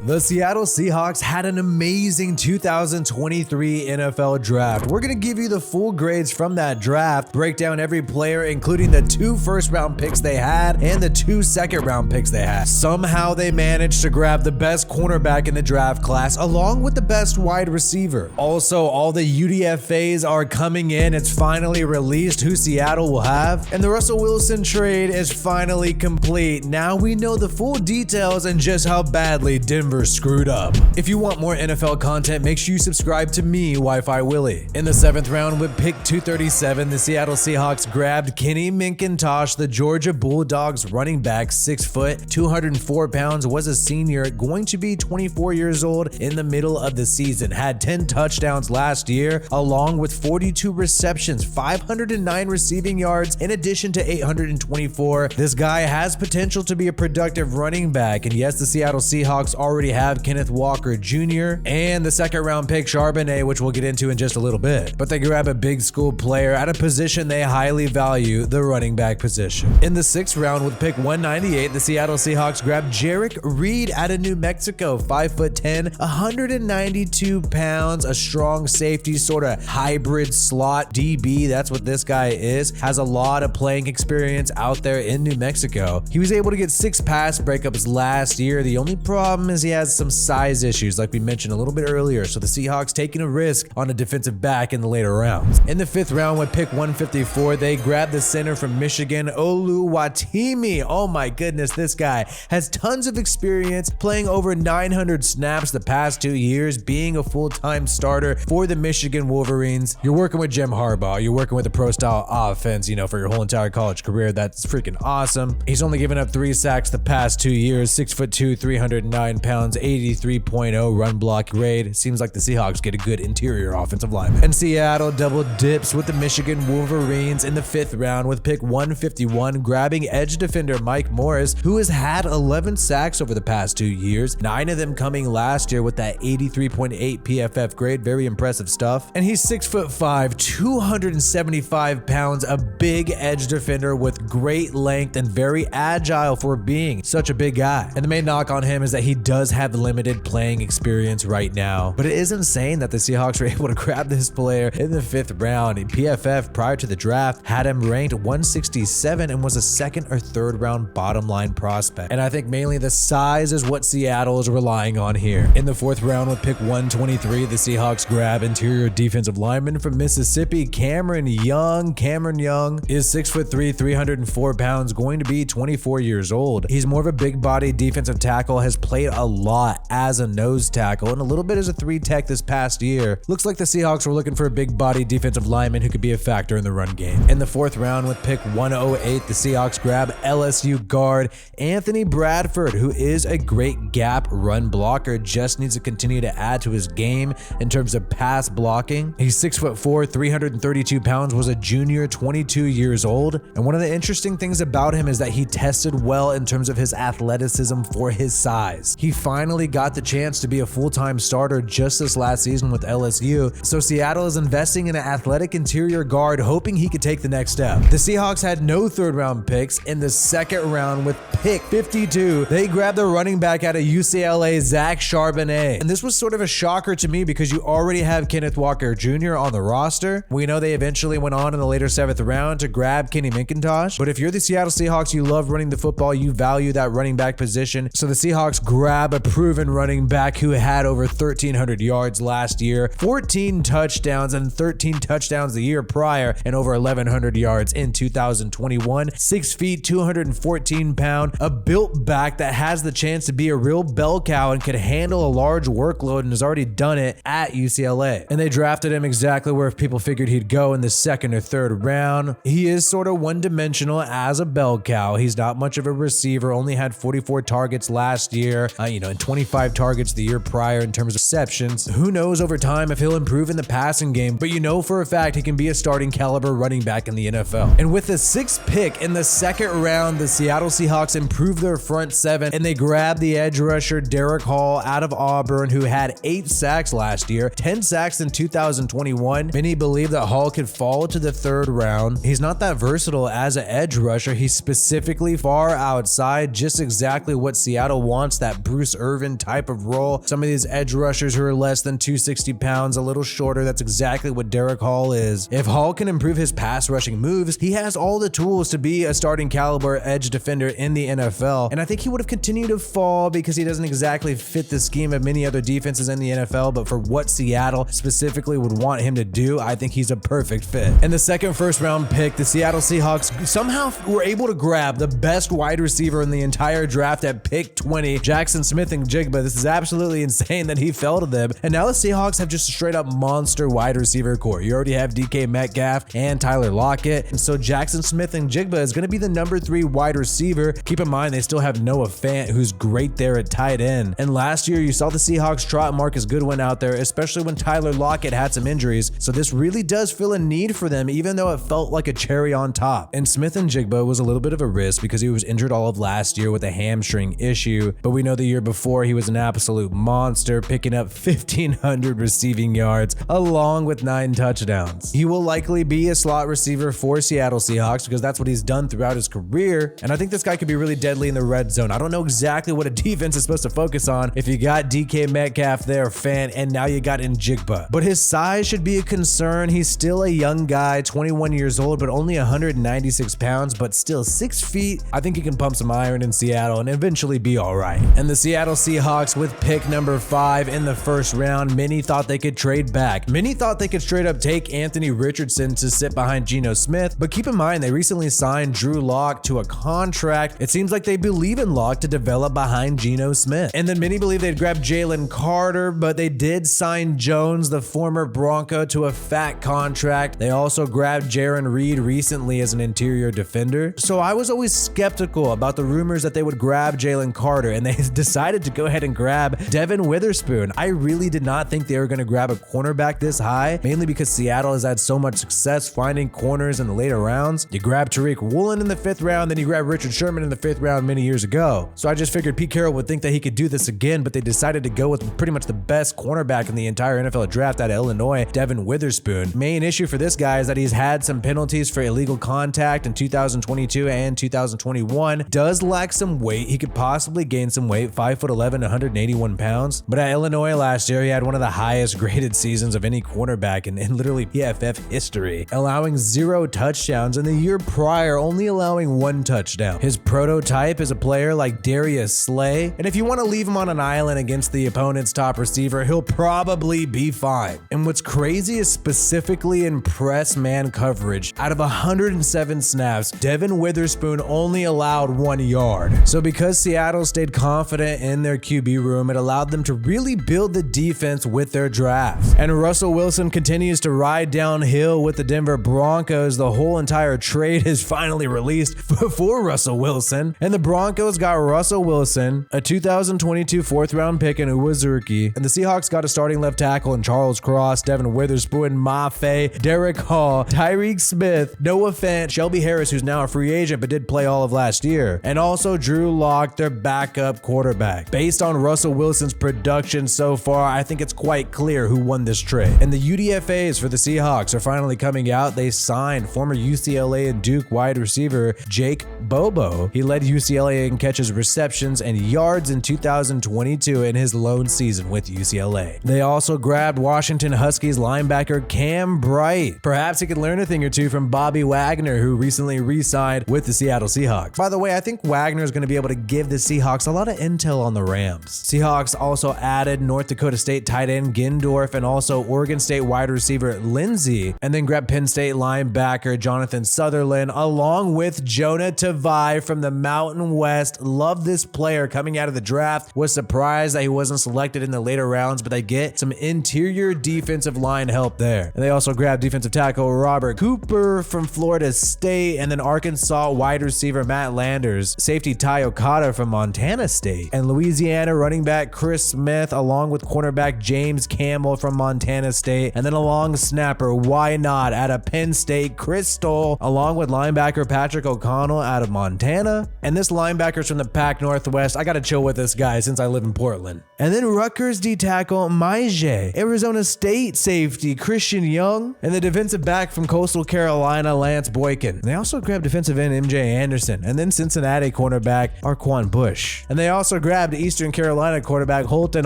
The Seattle Seahawks had an amazing 2023 NFL draft. We're going to give you the full grades from that draft, break down every player, including the 2 first-round picks they had and the 2 second-round picks they had. Somehow they managed to grab the best cornerback in the draft class along with the best wide receiver. Also, all the UDFAs are coming in. It's finally released who Seattle will have, and the Russell Wilson trade is finally complete. Now we know the full details and just how badly Denver screwed up. If you want more NFL content, make sure you subscribe to me, WiFiWillie. In the 7th round with pick 237, the Seattle Seahawks grabbed Kenny Mcintosh, the Georgia Bulldogs running back, 6 foot, 204 pounds, was a senior, going to be 24 years old in the middle of the season, had 10 touchdowns last year, along with 42 receptions, 509 receiving yards, in addition to 824. This guy has potential to be a productive running back, and yes, the Seattle Seahawks already have Kenneth Walker Jr. and the 2nd round pick Charbonnet, which we'll get into in just a little bit. But they grab a big school player at a position they highly value, the running back position. In the 6th round with pick 198, the Seattle Seahawks grabbed Jerrick Reed out of New Mexico, 5'10", 192 pounds, a strong safety, sort of hybrid slot DB. That's what this guy is. Has a lot of playing experience out there in New Mexico. He was able to get 6 pass breakups last year. The only problem is he has some size issues, like we mentioned a little bit earlier, so the Seahawks taking a risk on a defensive back in the later rounds. In the 5th round with pick 154, they grabbed the center from Michigan, Oluwatimi. Oh my goodness, this guy has tons of experience, playing over 900 snaps the past 2 years, being a full-time starter for the Michigan Wolverines. You're working with Jim Harbaugh, you're working with a pro-style offense, for your whole entire college career. That's freaking awesome. He's only given up 3 sacks the past 2 years, 6'2", 309 pounds, 83.0 run block grade. Seems like the Seahawks get a good interior offensive lineman. And Seattle double dips with the Michigan Wolverines in the 5th round with pick 151, grabbing edge defender Mike Morris, who has had 11 sacks over the past 2 years, 9 of them coming last year with that 83.8 PFF grade. Very impressive stuff. And he's 6'5", 275 pounds, a big edge defender with great length and very agile for being such a big guy. And the main knock on him is that he does have limited playing experience right now, but it is insane that the Seahawks were able to grab this player in the 5th round. PFF prior to the draft had him ranked 167 and was a 2nd or 3rd round bottom line prospect. And I think mainly the size is what Seattle is relying on here. In the 4th round with pick 123, the Seahawks grab interior defensive lineman from Mississippi, Cameron Young. Cameron Young is 6'3", 304 pounds, going to be 24 years old. He's more of a big body defensive tackle, has played a lot as a nose tackle and a little bit as a 3-tech this past year. Looks like the Seahawks were looking for a big body defensive lineman who could be a factor in the run game. In the 4th round with pick 108, the Seahawks grab LSU guard Anthony Bradford, who is a great gap run blocker, just needs to continue to add to his game in terms of pass blocking. He's 6'4", 332 pounds, was a junior, 22 years old. And one of the interesting things about him is that he tested well in terms of his athleticism for his size. He finally got the chance to be a full-time starter just this last season with LSU, so Seattle is investing in an athletic interior guard, hoping he could take the next step. The Seahawks had no 3rd round picks. In the 2nd round with pick 52, they grabbed the running back out of UCLA, Zach Charbonnet. And this was sort of a shocker to me because you already have Kenneth Walker Jr. on the roster. We know they eventually went on in the later 7th round to grab Kenny Mcintosh, but if you're the Seattle Seahawks, you love running the football, you value that running back position, so the Seahawks grab a proven running back who had over 1,300 yards last year, 14 touchdowns and 13 touchdowns the year prior, and over 1,100 yards in 2021. 6 feet, 214 pound, a built back that has the chance to be a real bell cow and could handle a large workload and has already done it at UCLA. And they drafted him exactly where people figured he'd go in the 2nd or 3rd round. He is sort of one-dimensional as a bell cow. He's not much of a receiver, only had 44 targets last year, and 25 targets the year prior in terms of receptions. Who knows over time if he'll improve in the passing game, but you know for a fact he can be a starting caliber running back in the NFL. And with the 6th pick in the 2nd round, the Seattle Seahawks improved their front 7 and they grabbed the edge rusher Derick Hall out of Auburn, who had 8 sacks last year, 10 sacks in 2021. Many believe that Hall could fall to the 3rd round. He's not that versatile as an edge rusher. He's specifically far outside, just exactly what Seattle wants, that Bruce Bruce Irvin type of role. Some of these edge rushers who are less than 260 pounds, a little shorter, that's exactly what Derick Hall is. If Hall can improve his pass rushing moves, he has all the tools to be a starting caliber edge defender in the NFL, and I think he would have continued to fall because he doesn't exactly fit the scheme of many other defenses in the NFL, but for what Seattle specifically would want him to do, I think he's a perfect fit. In the second first-round pick, the Seattle Seahawks somehow were able to grab the best wide receiver in the entire draft at pick 20, Jaxon Smith-Njigba. This is absolutely insane that he fell to them, and now the Seahawks have just a straight-up monster wide receiver core. You already have DK Metcalf and Tyler Lockett, and so Jaxon Smith-Njigba is going to be the number 3 wide receiver. Keep in mind, they still have Noah Fant, who's great there at tight end. And last year, you saw the Seahawks trot Marcus Goodwin out there, especially when Tyler Lockett had some injuries. So this really does fill a need for them, even though it felt like a cherry on top. And Smith-Njigba was a little bit of a risk because he was injured all of last year with a hamstring issue, but we know the year before he was an absolute monster, picking up 1,500 receiving yards along with 9 touchdowns. He will likely be a slot receiver for Seattle Seahawks because that's what he's done throughout his career, and I think this guy could be really deadly in the red zone. I don't know exactly what a defense is supposed to focus on if you got DK Metcalf there, Fant, and now you got Njigba, but his size should be a concern. He's still a young guy, 21 years old, but only 196 pounds, but still 6 feet. I think he can pump some iron in Seattle and eventually be all right. And the Seattle Seahawks with pick number 5 in the first round, many thought they could trade back. Many thought they could straight up take Anthony Richardson to sit behind Geno Smith, but keep in mind they recently signed Drew Lock to a contract. It seems like they believe in Lock to develop behind Geno Smith. And then many believe they'd grab Jalen Carter, but they did sign Jones, the former Bronco, to a fat contract. They also grabbed Jerrick Reed recently as an interior defender. So I was always skeptical about the rumors that they would grab Jalen Carter, and they decided to go ahead and grab Devon Witherspoon. I really did not think they were going to grab a cornerback this high, mainly because Seattle has had so much success finding corners in the later rounds. You grab Tariq Woolen in the 5th round, then you grab Richard Sherman in the 5th round many years ago. So I just figured Pete Carroll would think that he could do this again, but they decided to go with pretty much the best cornerback in the entire NFL draft out of Illinois, Devon Witherspoon. Main issue for this guy is that he's had some penalties for illegal contact in 2022 and 2021. Does lack some weight. He could possibly gain some weight, 5'11", 181 pounds. But at Illinois last year, he had one of the highest graded seasons of any cornerback in literally PFF history, allowing 0 touchdowns, and the year prior only allowing 1 touchdown. His prototype is a player like Darius Slay, and if you want to leave him on an island against the opponent's top receiver, he'll probably be fine. And what's crazy is specifically in press man coverage, out of 107 snaps, Devon Witherspoon only allowed 1 yard. So because Seattle stayed confident in their QB room, it allowed them to really build the defense with their draft. And Russell Wilson continues to ride downhill with the Denver Broncos. The whole entire trade is finally released for Russell Wilson, and the Broncos got Russell Wilson, a 2022 4th round pick in Olusegun, and the Seahawks got a starting left tackle in Charles Cross, Devon Witherspoon, Mafe, Derick Hall, Tyreek Smith, Noah Fant, Shelby Harris, who's now a free agent but did play all of last year, and also Drew Lock, their backup quarterback. Based on Russell Wilson's production so far, I think it's quite clear who won this trade. And the UDFAs for the Seahawks are finally coming out. They signed former UCLA and Duke wide receiver Jake Bobo. He led UCLA in catches, receptions, and yards in 2022 in his lone season with UCLA. They also grabbed Washington Huskies linebacker Cam Bright. Perhaps he could learn a thing or two from Bobby Wagner, who recently re-signed with the Seattle Seahawks. By the way, I think Wagner is going to be able to give the Seahawks a lot of intel on the Rams. Seahawks also added North Dakota State tight end Gindorf and also Oregon State wide receiver Lindsey, and then grabbed Penn State linebacker Jonathan Sutherland along with Jonah Tavai from the Mountain West. Love this player coming out of the draft. Was surprised that he wasn't selected in the later rounds, but they get some interior defensive line help there. And they also grabbed defensive tackle Robert Cooper from Florida State, and then Arkansas wide receiver Matt Landers, safety Ty Okada from Montana State, and Louisiana running back Chris Smith along with cornerback James Campbell from Montana State, and then a long snapper, why not, out of Penn State, Chris Stoll, along with linebacker Patrick O'Connell out of Montana. And this linebacker's from the Pac Northwest. I gotta chill with this guy since I live in Portland. And then Rutgers D-tackle Maije, Arizona State safety Christian Young, and the defensive back from Coastal Carolina Lance Boykin. They also grabbed defensive end MJ Anderson, and then Cincinnati cornerback Arquan Bush. And they also grabbed grabbed Eastern Carolina quarterback Holton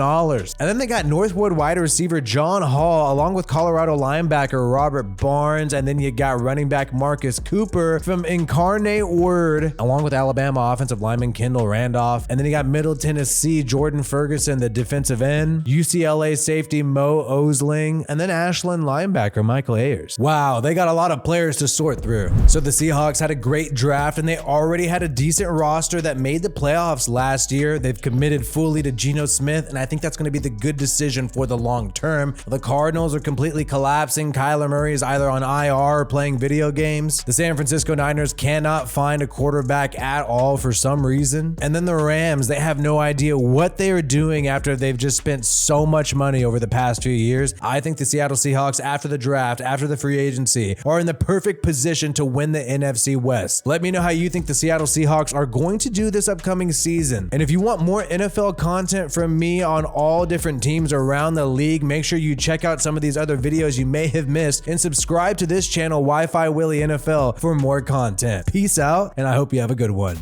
Ahlers. And then they got Northwood wide receiver John Hall, along with Colorado linebacker Robert Barnes, and then you got running back Marcus Cooper from Incarnate Word, along with Alabama offensive lineman Kendall Randolph, and then you got Middle Tennessee Jordan Ferguson, the defensive end, UCLA safety Mo Osling, and then Ashland linebacker Michael Ayers. Wow, they got a lot of players to sort through. So the Seahawks had a great draft, and they already had a decent roster that made the playoffs last year. They've committed fully to Geno Smith, and I think that's going to be the good decision for the long term. The Cardinals are completely collapsing. Kyler Murray is either on IR or playing video games. The San Francisco Niners cannot find a quarterback at all for some reason. And then the Rams, they have no idea what they are doing after they've just spent so much money over the past few years. I think the Seattle Seahawks, after the draft, after the free agency, are in the perfect position to win the NFC West. Let me know how you think the Seattle Seahawks are going to do this upcoming season. And if you want more NFL content from me on all different teams around the league, make sure you check out some of these other videos you may have missed and subscribe to this channel, WiFiWillie NFL, for more content. Peace out, and I hope you have a good one.